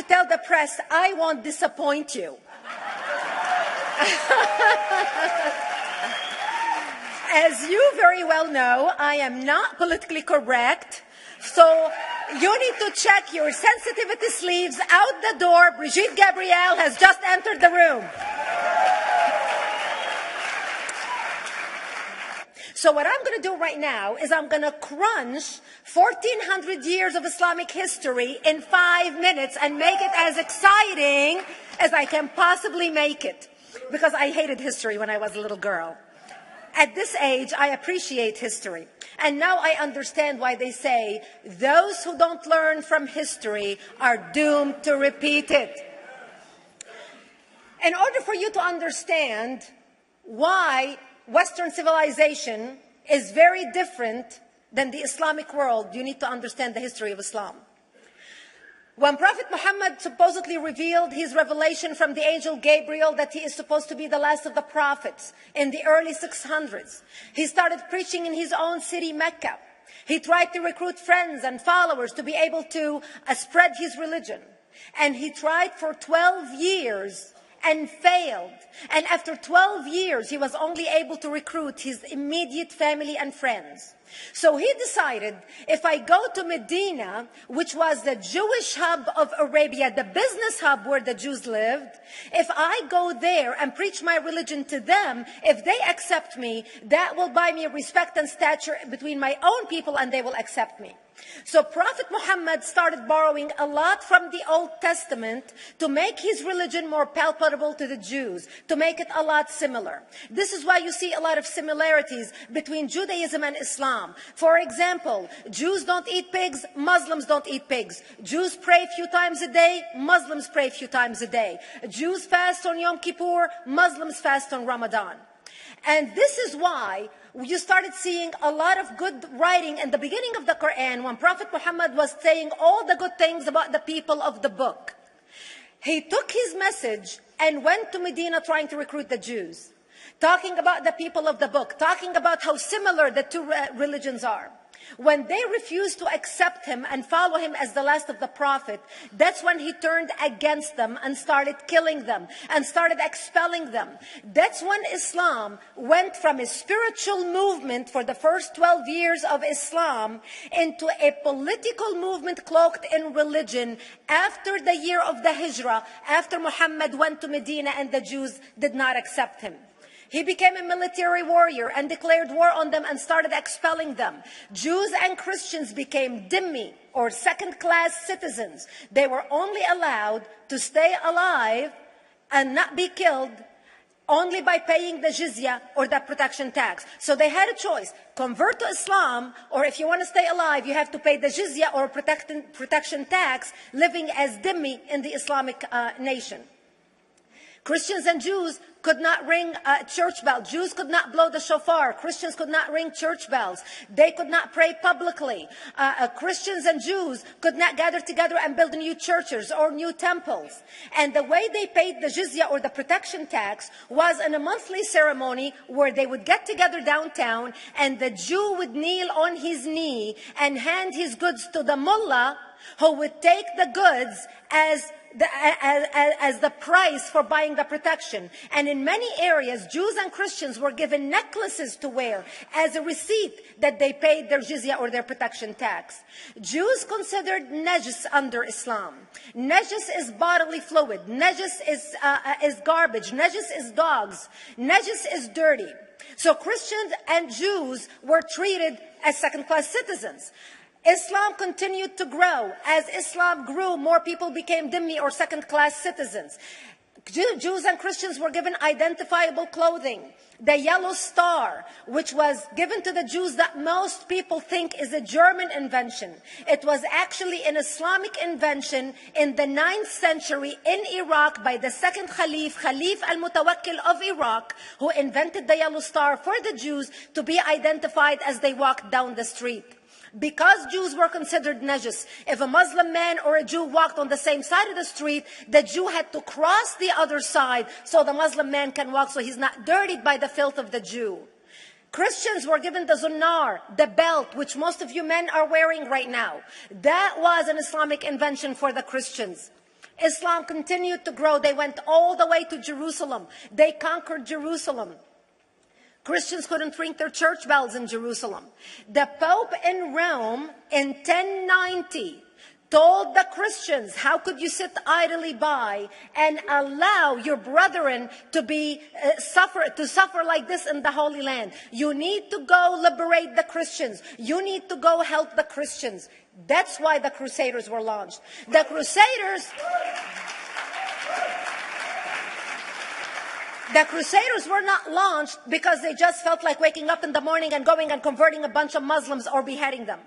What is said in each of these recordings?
tell the press, I won't disappoint you. As you very well know, I am not politically correct, so you need to check your sensitivity sleeves out the door. Brigitte Gabriel has just entered the room. So what I'm going to do right now is I'm going to crunch 1,400 years of Islamic history in 5 minutes and make it as exciting as I can possibly make it. Because I hated history when I was a little girl. At this age, I appreciate history. And now I understand why they say those who don't learn from history are doomed to repeat it. In order for you to understand why Western civilization is very different than the Islamic world, you need to understand the history of Islam. When Prophet Muhammad supposedly revealed his revelation from the angel Gabriel that he is supposed to be the last of the prophets in the early 600s, he started preaching in his own city, Mecca. He tried to recruit friends and followers to be able to spread his religion. And he tried for 12 years and failed. And after 12 years, he was only able to recruit his immediate family and friends. So he decided, if I go to Medina, which was the Jewish hub of Arabia, the business hub where the Jews lived, if I go there and preach my religion to them, if they accept me, that will buy me respect and stature between my own people, and they will accept me. So Prophet Muhammad started borrowing a lot from the Old Testament to make his religion more palpable to the Jews, to make it a lot similar. This is why you see a lot of similarities between Judaism and Islam. For example, Jews don't eat pigs, Muslims don't eat pigs. Jews pray a few times a day, Muslims pray a few times a day. Jews fast on Yom Kippur, Muslims fast on Ramadan. And this is why you started seeing a lot of good writing in the beginning of the Quran when Prophet Muhammad was saying all the good things about the people of the book. He took his message and went to Medina trying to recruit the Jews, talking about the people of the book, talking about how similar the two religions are. When they refused to accept him and follow him as the last of the prophet, that's when he turned against them and started killing them and started expelling them. That's when Islam went from a spiritual movement for the first 12 years of Islam into a political movement cloaked in religion after the year of the Hijrah, after Muhammad went to Medina and the Jews did not accept him. He became a military warrior and declared war on them and started expelling them. Jews and Christians became dhimmi, or second-class citizens. They were only allowed to stay alive and not be killed only by paying the jizya, or the protection tax. So they had a choice: convert to Islam, or if you want to stay alive, you have to pay the jizya or protection tax, living as dhimmi in the Islamic nation. Christians and Jews could not ring church bells. Jews could not blow the shofar. Christians could not ring church bells. They could not pray publicly. Christians and Jews could not gather together and build new churches or new temples. And the way they paid the jizya, or the protection tax, was in a monthly ceremony where they would get together downtown and the Jew would kneel on his knee and hand his goods to the mullah, who would take the goods as the price for buying the protection. And in many areas, Jews and Christians were given necklaces to wear as a receipt that they paid their jizya, or their protection tax. Jews considered najis under Islam. Najis is bodily fluid. Najis is garbage. Najis is dogs. Najis is dirty. So Christians and Jews were treated as second-class citizens. Islam continued to grow. As Islam grew, more people became dhimmi, or second-class citizens. Jews and Christians were given identifiable clothing. The yellow star, which was given to the Jews, that most people think is a German invention. It was actually an Islamic invention in the 9th century in Iraq by the second Khalif al-Mutawakkil of Iraq, who invented the yellow star for the Jews to be identified as they walked down the street. Because Jews were considered najis, if a Muslim man or a Jew walked on the same side of the street, the Jew had to cross the other side so the Muslim man can walk, so he's not dirtied by the filth of the Jew. Christians were given the zunnar, the belt, which most of you men are wearing right now. That was an Islamic invention for the Christians. Islam continued to grow. They went all the way to Jerusalem. They conquered Jerusalem. Christians couldn't ring their church bells in Jerusalem. The Pope in Rome in 1090 told the Christians, how could you sit idly by and allow your brethren to suffer like this in the Holy Land? You need to go liberate the Christians. You need to go help the Christians. That's why the Crusaders were launched. The Crusaders were not launched because they just felt like waking up in the morning and going and converting a bunch of Muslims or beheading them.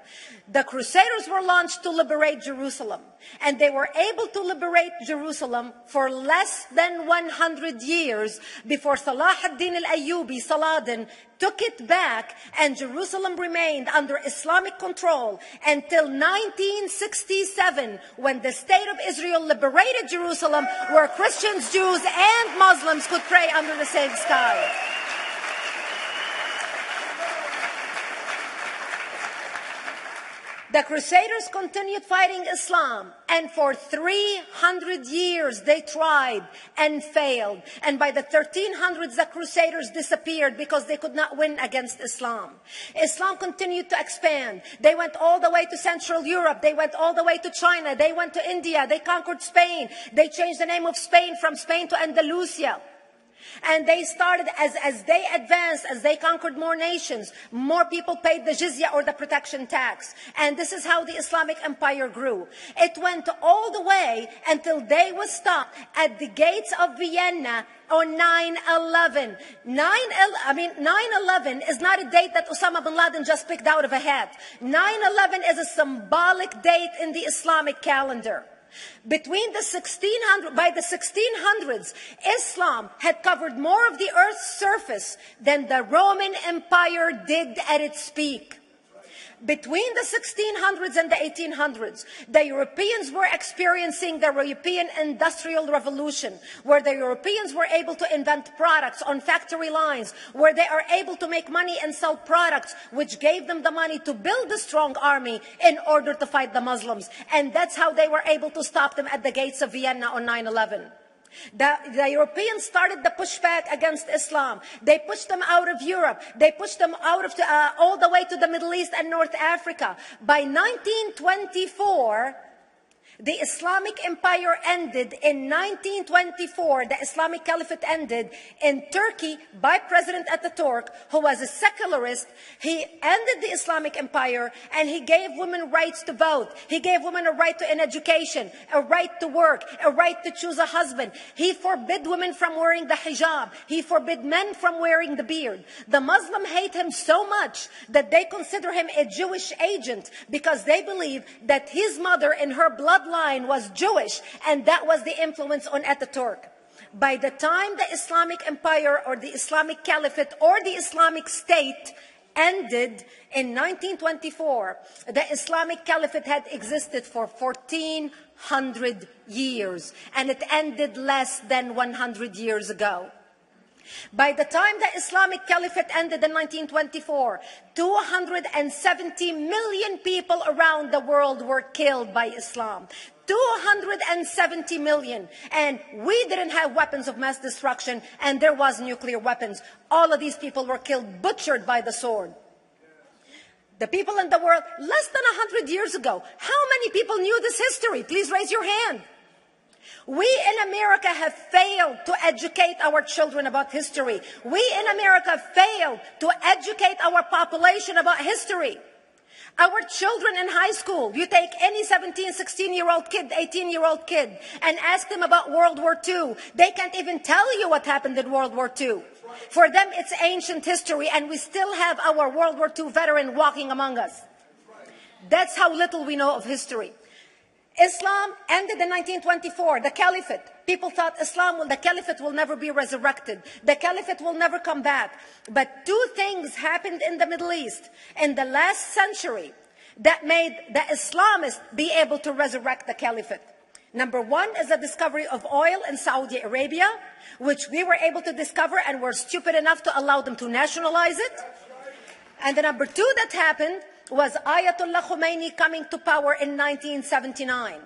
The Crusaders were launched to liberate Jerusalem. And they were able to liberate Jerusalem for less than 100 years before Salah ad-Din al-Ayyubi, Saladin, took it back, and Jerusalem remained under Islamic control until 1967, when the State of Israel liberated Jerusalem, where Christians, Jews, and Muslims could pray under the same sky. The Crusaders continued fighting Islam, and for 300 years they tried and failed. And by the 1300s, the Crusaders disappeared because they could not win against Islam. Islam continued to expand. They went all the way to Central Europe. They went all the way to China. They went to India. They conquered Spain. They changed the name of Spain from Spain to Andalusia. And they started, as they advanced, as they conquered more nations, more people paid the jizya, or the protection tax. And this is how the Islamic Empire grew. It went all the way until they was stopped at the gates of Vienna on 9/11. 9/11 is not a date that Osama bin Laden just picked out of a hat. 9/11 is a symbolic date in the Islamic calendar. By the 1600s, Islam had covered more of the earth's surface than the Roman Empire did at its peak. Between the 1600s and the 1800s, the Europeans were experiencing the European Industrial Revolution, where the Europeans were able to invent products on factory lines, where they are able to make money and sell products, which gave them the money to build a strong army in order to fight the Muslims. And that's how they were able to stop them at the gates of Vienna on 9/11. The Europeans started the pushback against Islam. They pushed them out of Europe. They pushed them out of all the way to the Middle East and North Africa. By 1924, the Islamic Empire ended. In 1924, the Islamic Caliphate ended in Turkey by President Ataturk, who was a secularist. He ended the Islamic Empire, and he gave women rights to vote. He gave women a right to an education, a right to work, a right to choose a husband. He forbid women from wearing the hijab. He forbid men from wearing the beard. The Muslims hate him so much that they consider him a Jewish agent, because they believe that his mother in her bloodline was Jewish, and that was the influence on Ataturk. By the time the Islamic Empire, or the Islamic Caliphate, or the Islamic State ended in 1924, the Islamic Caliphate had existed for 1400 years, and it ended less than 100 years ago. By the time the Islamic Caliphate ended in 1924, 270 million people around the world were killed by Islam. 270 million. And we didn't have weapons of mass destruction, and there was nuclear weapons. All of these people were killed, butchered by the sword. The people in the world, less than 100 years ago, how many people knew this history? Please raise your hand. We in America have failed to educate our children about history. We in America failed to educate our population about history. Our children in high school, you take any 17, 16-year-old kid, 18-year-old kid, and ask them about World War II. They can't even tell you what happened in World War II. For them, it's ancient history, and we still have our World War II veteran walking among us. That's how little we know of history. Islam ended in 1924, the Caliphate. People thought the Caliphate will never be resurrected. The Caliphate will never come back. But two things happened in the Middle East in the last century that made the Islamists be able to resurrect the Caliphate. Number one is the discovery of oil in Saudi Arabia, which we were able to discover and were stupid enough to allow them to nationalize it. And the number two that happened was Ayatollah Khomeini coming to power in 1979.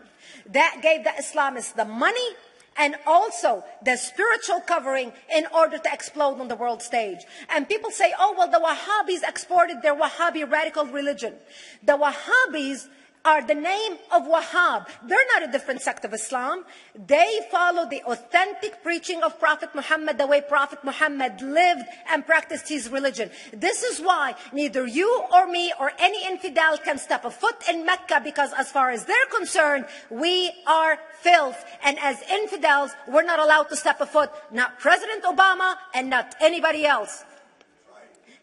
That gave the Islamists the money and also the spiritual covering in order to explode on the world stage. And people say, oh, well, the Wahhabis exported their Wahhabi radical religion. The Wahhabis are the name of Wahhab. They're not a different sect of Islam. They follow the authentic preaching of Prophet Muhammad, the way Prophet Muhammad lived and practiced his religion. This is why neither you or me or any infidel can step a foot in Mecca, because as far as they're concerned, we are filth. And as infidels, we're not allowed to step a foot, not President Obama and not anybody else.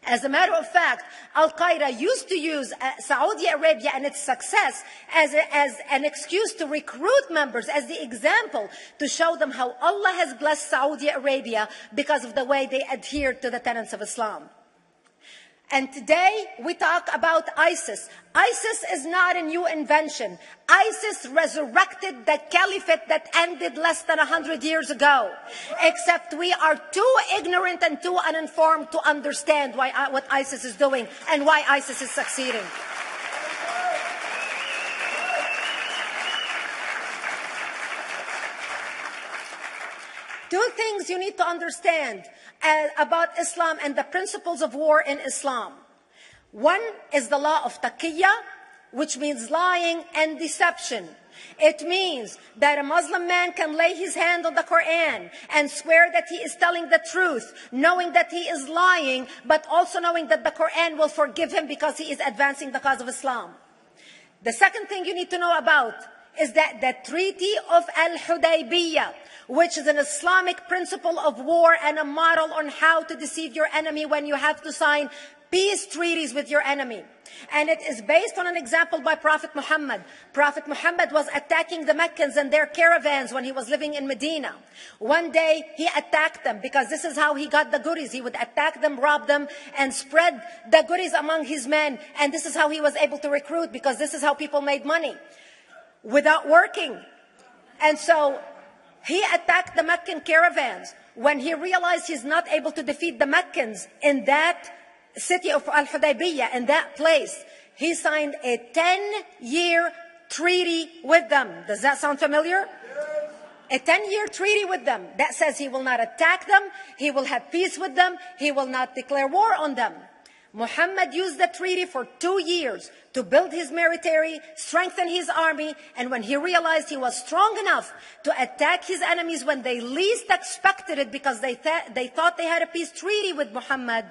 As a matter of fact, Al-Qaeda used to use Saudi Arabia and its success as an excuse to recruit members, as the example to show them how Allah has blessed Saudi Arabia because of the way they adhere to the tenets of Islam. And today we talk about ISIS. ISIS is not a new invention. ISIS resurrected the caliphate that ended less than 100 years ago. Except we are too ignorant and too uninformed to understand what ISIS is doing and why ISIS is succeeding. Two things you need to understand about Islam and the principles of war in Islam. One is the law of taqiyya, which means lying and deception. It means that a Muslim man can lay his hand on the Quran and swear that he is telling the truth, knowing that he is lying, but also knowing that the Quran will forgive him because he is advancing the cause of Islam. The second thing you need to know about is that the Treaty of Al-Hudaybiyah, which is an Islamic principle of war and a model on how to deceive your enemy when you have to sign peace treaties with your enemy. And it is based on an example by Prophet Muhammad. Prophet Muhammad was attacking the Meccans and their caravans when he was living in Medina. One day he attacked them because this is how he got the goodies. He would attack them, rob them, and spread the goodies among his men. And this is how he was able to recruit, because this is how people made money without working. And so he attacked the Meccan caravans. When he realized he's not able to defeat the Meccans in that city of Al-Hudaybiyah, in that place, he signed a 10-year treaty with them. Does that sound familiar? A 10-year treaty with them that says he will not attack them, he will have peace with them, he will not declare war on them. Muhammad used the treaty for 2 years to build his military, strengthen his army, and when he realized he was strong enough to attack his enemies when they least expected it, because they thought they had a peace treaty with Muhammad,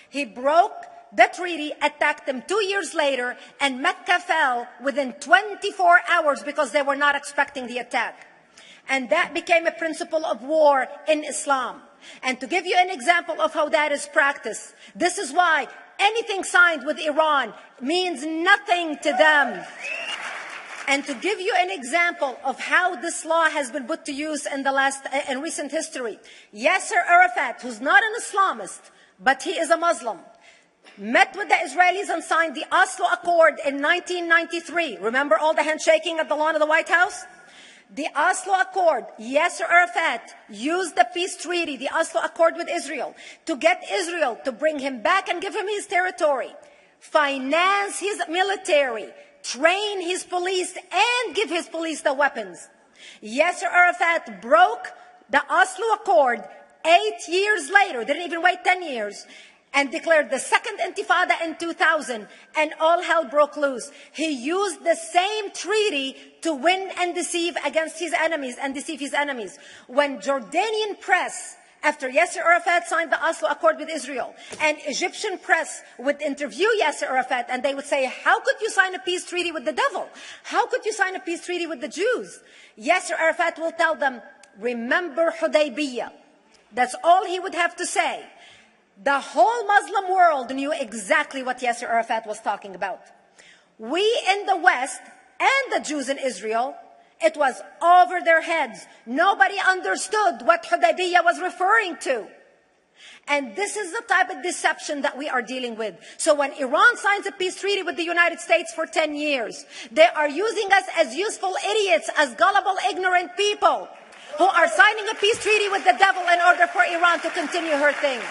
he broke the treaty, attacked them 2 years later, and Mecca fell within 24 hours because they were not expecting the attack. And that became a principle of war in Islam. And to give you an example of how that is practiced, this is why anything signed with Iran means nothing to them. And to give you an example of how this law has been put to use in recent history, Yasser Arafat, who's not an Islamist, but he is a Muslim, met with the Israelis and signed the Oslo Accord in 1993. Remember all the handshaking at the lawn of the White House? The Oslo Accord, Yasser Arafat used the peace treaty, the Oslo Accord with Israel, to get Israel to bring him back and give him his territory, finance his military, train his police, and give his police the weapons. Yasser Arafat broke the Oslo Accord 8 years later, didn't even wait 10 years, and declared the second intifada in 2000, and all hell broke loose. He used the same treaty to win and deceive against his enemies and deceive his enemies. When Jordanian press, after Yasser Arafat signed the Oslo Accord with Israel, and Egyptian press would interview Yasser Arafat, and they would say, how could you sign a peace treaty with the devil? How could you sign a peace treaty with the Jews? Yasser Arafat will tell them, remember Hudaybiyah. That's all he would have to say. The whole Muslim world knew exactly what Yasser Arafat was talking about. We in the West and the Jews in Israel, it was over their heads. Nobody understood what Hudaybiyah was referring to. And this is the type of deception that we are dealing with. So when Iran signs a peace treaty with the United States for 10 years, they are using us as useful idiots, as gullible, ignorant people who are signing a peace treaty with the devil in order for Iran to continue her thing.